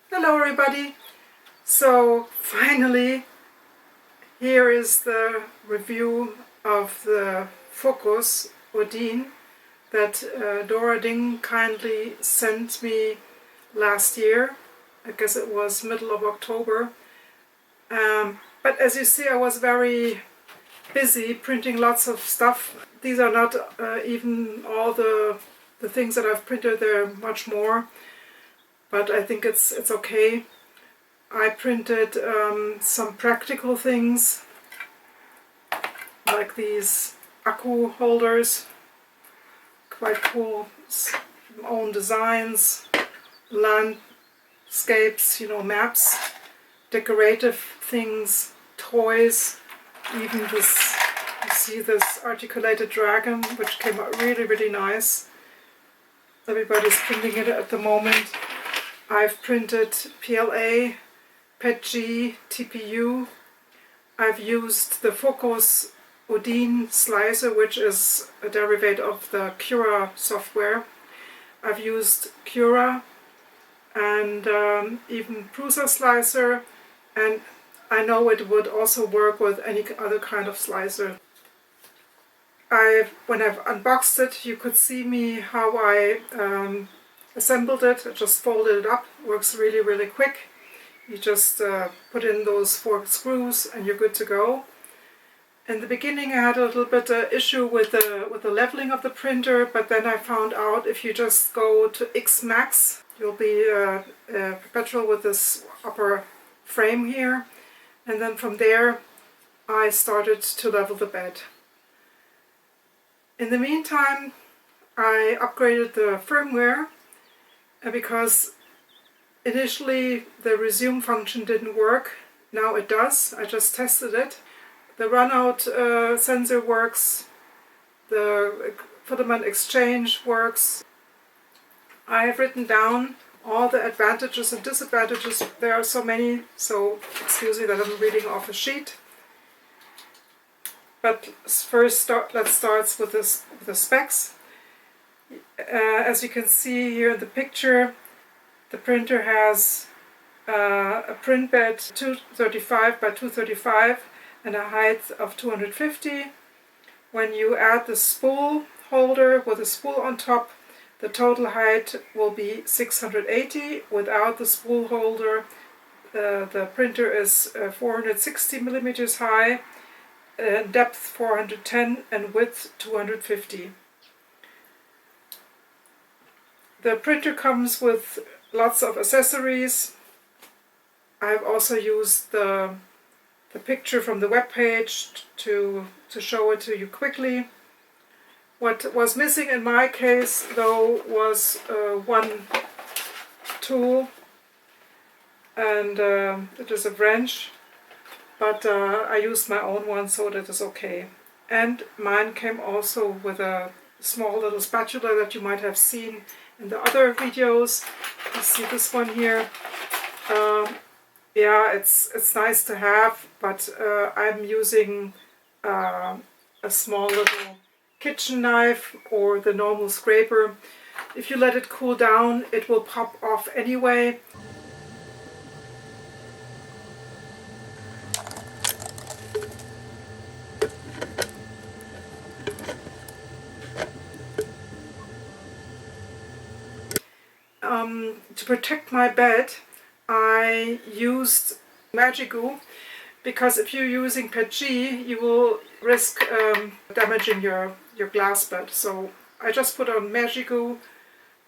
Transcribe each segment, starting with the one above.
Hello everybody! So finally here is the review of the Fokoos Odin that Dora Ding kindly sent me last year. I guess it was middle of October. But as you see, I was very busy printing lots of stuff. These are not even all the things that I've printed, there are much more. But I think it's okay. I printed some practical things like these akku holders, quite cool, own designs, landscapes, maps, decorative things, toys, even this, you see this articulated dragon, which came out really nice. Everybody's printing it at the moment. I've printed PLA, PETG, TPU. I've used the Fokoos Odin slicer, which is a derivative of the Cura software. I've used Cura and even Prusa slicer, and I know it would also work with any other kind of slicer. When I've unboxed it, you could see me how I assembled it. I just folded it up. Works really quick. You just put in those 4 screws and you're good to go. In the beginning I had a little bit of issue with the leveling of the printer, but then I found out if you just go to X max, you'll be perpetual with this upper frame here. And then from there I started to level the bed. In the meantime I upgraded the firmware because initially the resume function didn't work. Now it does. I just tested it. The runout sensor works. The filament exchange works. I have written down all the advantages and disadvantages. There are so many, so excuse me that I'm reading off a sheet. But first let's start with the specs. As you can see here in the picture, the printer has a print bed 235 by 235 and a height of 250. When you add the spool holder with a spool on top, the total height will be 680. Without the spool holder, the printer is 460 millimeters high, depth 410 and width 250. The printer comes with lots of accessories. I've also used the picture from the web page to show it to you quickly. What was missing in my case though was one tool, and it is a wrench, but I used my own one, so that is okay. And mine came also with a small little spatula that you might have seen in the other videos. You see this one here. Yeah, it's nice to have, but I'm using a small little kitchen knife or the normal scraper. If you let it cool down, it will pop off anyway. To protect my bed, I used Magic Glue, because if you're using PETG, you will risk damaging your glass bed. So I just put on Magic Glue,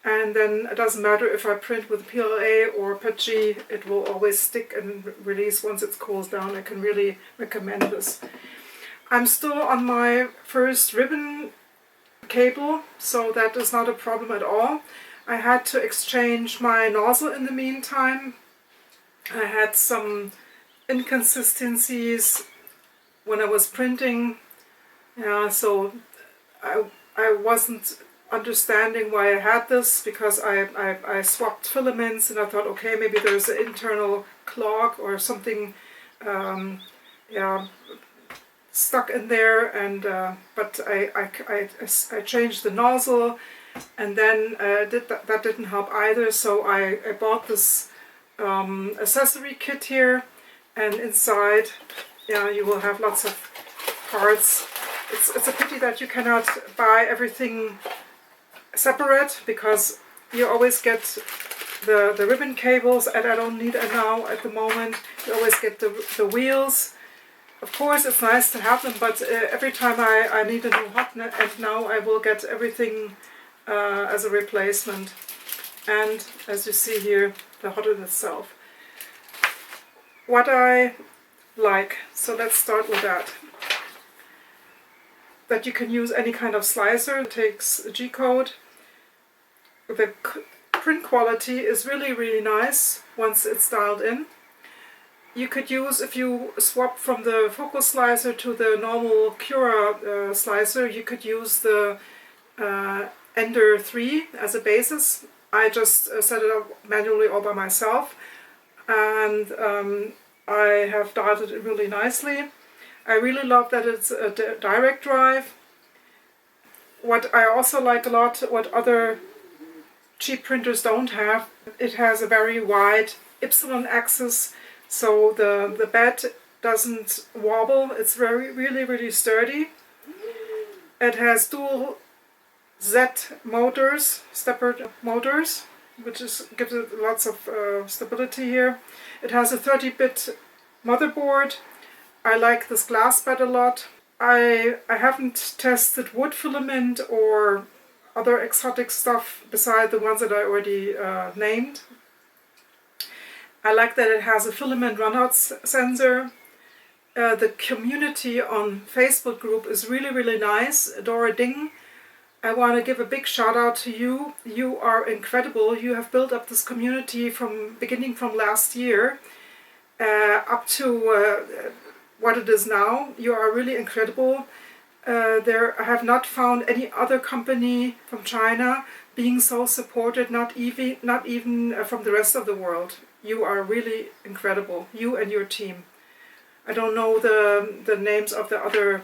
and then it doesn't matter if I print with PLA or PETG, it will always stick and release once it cools down. I can really recommend this. I'm still on my first ribbon cable, so that is not a problem at all. I had to exchange my nozzle in the meantime. I had some inconsistencies when I was printing, so I wasn't understanding why I had this, because I swapped filaments and I thought, okay, maybe there's an internal clog or something stuck in there, and but I changed the nozzle, and then that didn't help either. So I bought this accessory kit here, and inside, yeah, you will have lots of parts. It's a pity that you cannot buy everything separate, because you always get the ribbon cables, and I don't need it now at the moment. You always get the wheels. Of course, it's nice to have them, but every time I need a new hot net, and now I will get everything as a replacement. And as you see here, the hot net itself. What I like, so let's start with that. That you can use any kind of slicer. It takes a G-code. The print quality is really, really nice once it's dialed in. You could use, if you swap from the Fokoos slicer to the normal Cura slicer, you could use the Ender 3 as a basis. I just set it up manually all by myself, and I have dialed it really nicely. I really love that it's a direct drive. What I also like a lot, what other cheap printers don't have, it has a very wide Y axis, so the bed doesn't wobble. It's really sturdy. It has dual Z motors, steppered motors, which gives it lots of stability here. It has a 30-bit motherboard. I like this glass bed a lot. I haven't tested wood filament or other exotic stuff beside the ones that I already named. I like that it has a filament runout sensor. The community on Facebook group is really nice. Dora Ding, I want to give a big shout out to you. You are incredible. You have built up this community beginning from last year up to what it is now. You are really incredible. I have not found any other company from China being so supported, not even from the rest of the world. You are really incredible, you and your team. I don't know the names of the other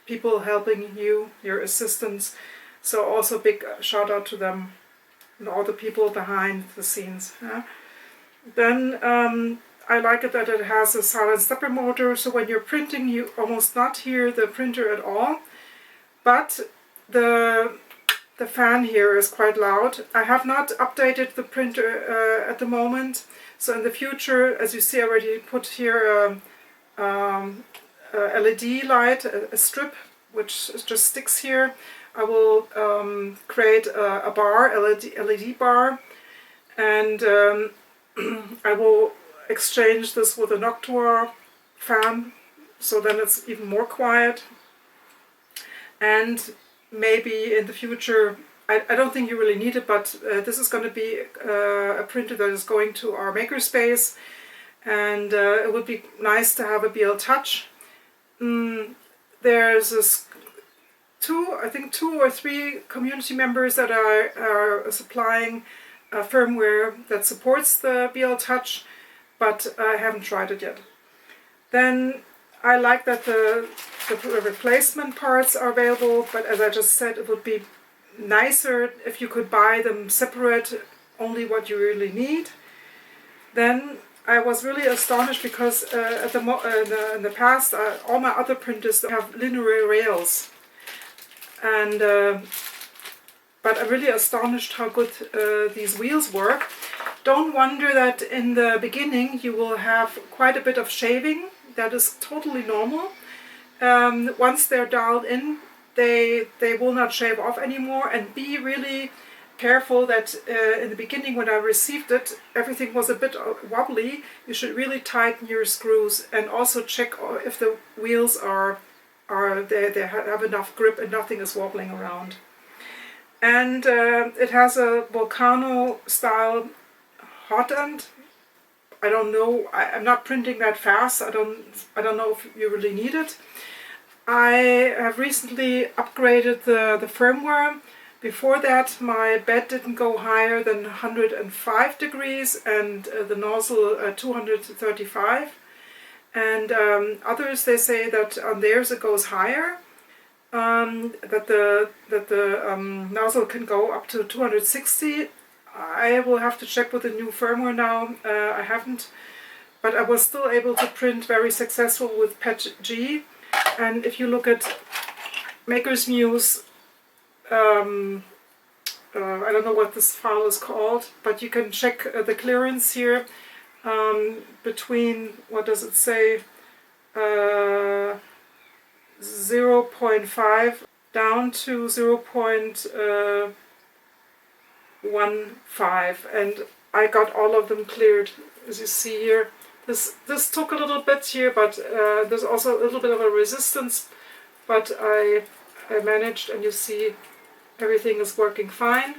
people helping you, your assistants, so also big shout out to them and all the people behind the scenes. Yeah? Then I like it that it has a silent stepper motor, so when you're printing you almost not hear the printer at all, but the fan here is quite loud. I have not updated the printer at the moment, so in the future, as you see, I already put here a LED light, a strip, which just sticks here. I will create a bar, LED bar, and I will exchange this with a Noctua fan, so then it's even more quiet. And maybe in the future, I don't think you really need it, but this is going to be a printer that is going to our makerspace, and it would be nice to have a BL Touch. There's I think two or three community members that are supplying firmware that supports the BL Touch, but I haven't tried it yet. Then I like that the replacement parts are available, but as I just said, it would be nicer if you could buy them separate, only what you really need. Then I was really astonished because in the past all my other printers have linear rails, and but I'm really astonished how good these wheels work. Don't wonder that in the beginning you will have quite a bit of shaving. That is totally normal. Once they're dialed in, they will not shave off anymore, and be really careful that in the beginning when I received it, everything was a bit wobbly. You should really tighten your screws, and also check if the wheels they have enough grip and nothing is wobbling around. And it has a Volcano style hot end. I don't know, I'm not printing that fast. I don't know if you really need it. I have recently upgraded the firmware. Before that, my bed didn't go higher than 105 degrees and the nozzle 235. And others, they say that on theirs it goes higher. That the nozzle can go up to 260. I will have to check with the new firmware now. I haven't, but I was still able to print very successful with PETG. And if you look at Maker's Muse, I don't know what this file is called, but you can check the clearance here between, what does it say, 0.5 down to 0.15, and I got all of them cleared, as you see here. This took a little bit here, but there's also a little bit of a resistance, but I managed, and you see everything is working fine.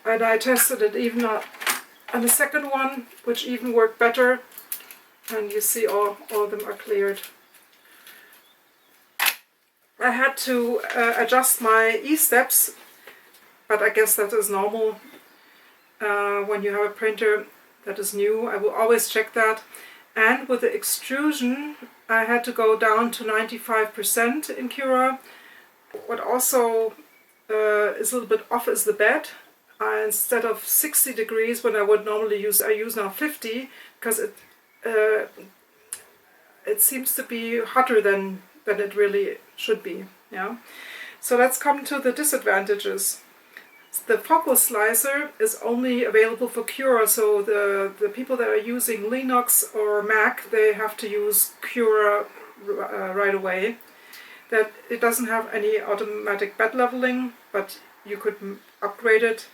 And I tested it even on the second one, which even worked better, and you see all of them are cleared. I had to adjust my E-steps, but I guess that is normal when you have a printer that is new. I will always check that. And with the extrusion, I had to go down to 95% in Cura. What also is a little bit off is the bed. Instead of 60 degrees when I would normally use, I use now 50, because it seems to be hotter than it really should be. Yeah. So let's come to the disadvantages. The Fokoos slicer is only available for Cura, so the people that are using Linux or Mac, they have to use Cura right away. That it doesn't have any automatic bed leveling, but you could upgrade it.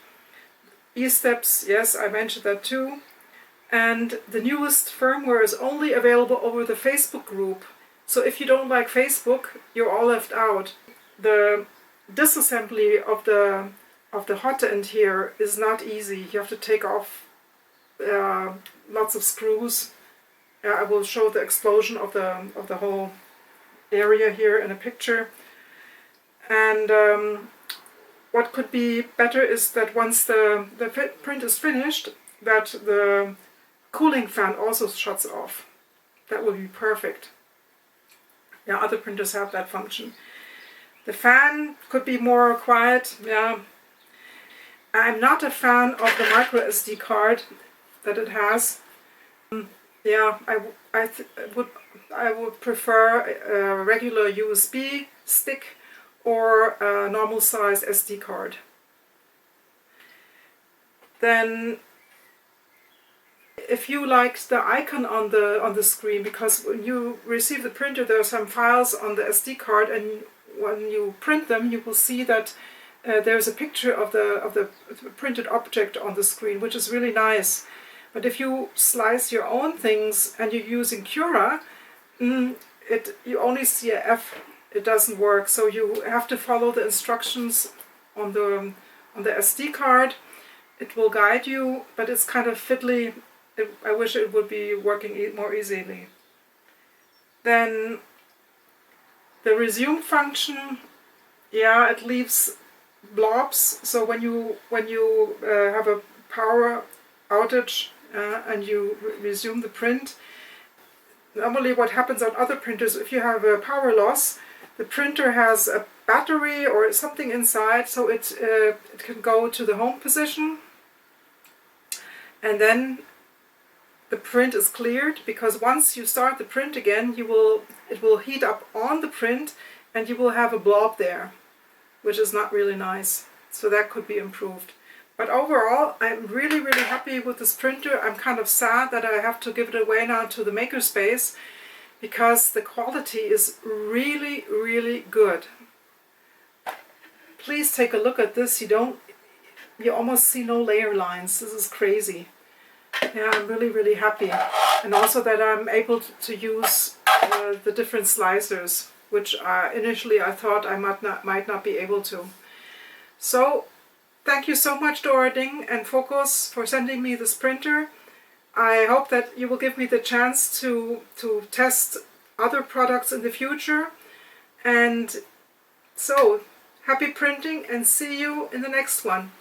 E-steps, yes, I mentioned that too. And the newest firmware is only available over the Facebook group. So if you don't like Facebook, you're all left out. The disassembly of the hot end here is not easy. You have to take off lots of screws. I will show the explosion of the whole area here in a picture. And what could be better is that once the print is finished, that the cooling fan also shuts off. That would be perfect. Yeah, other printers have that function. The fan could be more quiet. Yeah, I'm not a fan of the micro SD card that it has. Yeah, I would prefer a regular USB stick or a normal size SD card. Then, if you like the icon on the screen, because when you receive the printer, there are some files on the SD card, and when you print them, you will see that there's a picture of the printed object on the screen, which is really nice. But if you slice your own things and you're using Cura, you only see a F. It doesn't work. So you have to follow the instructions on the SD card. It will guide you, but it's kind of fiddly. I wish it would be working more easily. Then the resume function, yeah, it leaves blobs. So when you have a power outage and you resume the print, normally what happens on other printers, if you have a power loss, the printer has a battery or something inside, so it can go to the home position, and then the print is cleared, because once you start the print again, it will heat up on the print, and you will have a blob there, which is not really nice. So that could be improved. But overall, I'm really, really happy with this printer. I'm kind of sad that I have to give it away now to the makerspace, because the quality is really, really good. Please take a look at this. You almost see no layer lines. This is crazy. Yeah, I'm really, really happy. And also that I'm able to use the different slicers, which initially I thought I might not be able to. So, thank you so much, Dora Ding and Fokoos, for sending me this printer. I hope that you will give me the chance to test other products in the future. And so, happy printing, and see you in the next one.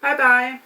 Bye bye.